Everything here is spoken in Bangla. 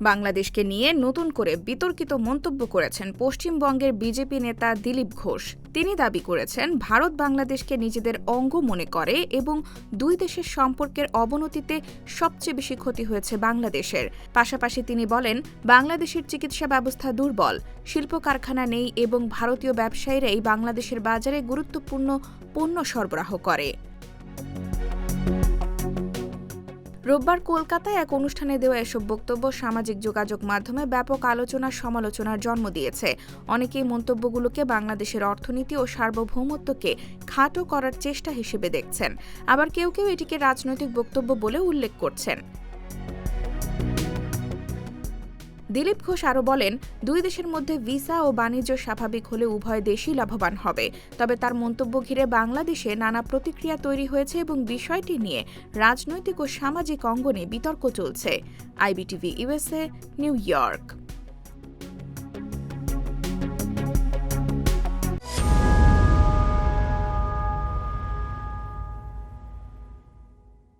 বাংলাদেশকে নিয়ে নতুন করে বিতর্কিত মন্তব্য করেছেন পশ্চিমবঙ্গের বিজেপি নেতা দিলীপ ঘোষ। তিনি দাবি করেছেন, ভারত বাংলাদেশকে নিজেদের অঙ্গ মনে করে এবং দুই দেশের সম্পর্কের অবনতিতে সবচেয়ে বেশি ক্ষতি হয়েছে বাংলাদেশের। পাশাপাশি তিনি বলেন, বাংলাদেশের চিকিৎসা ব্যবস্থা দুর্বল, শিল্প কারখানা নেই এবং ভারতীয় ব্যবসায়ীরাই বাংলাদেশের বাজারে গুরুত্বপূর্ণ পণ্য সরবরাহ করে। রোববার কলকাতায় এক অনুষ্ঠানে দেওয়া এসব বক্তব্য সামাজিক যোগাযোগ মাধ্যমে ব্যাপক সমালোচনার জন্ম দিয়েছে। অনেকেই মন্তব্যগুলোকে বাংলাদেশের অর্থনীতি ও সার্বভৌমত্বকে খাটো করার চেষ্টা হিসেবে দেখছেন, আবার কেউ কেউ এটিকে রাজনৈতিক বক্তব্য বলে উল্লেখ করছেন। দিলীপ ঘোষ আরও বলেন, দুই দেশের মধ্যে ভিসা ও বাণিজ্য স্বাভাবিক হলে উভয় দেশই লাভবান হবে। তবে তার মন্তব্য ঘিরে বাংলাদেশে নানা প্রতিক্রিয়া তৈরি হয়েছে এবং বিষয়টি নিয়ে রাজনৈতিক ও সামাজিক অঙ্গনে বিতর্ক চলছে। IBTV USA, new York.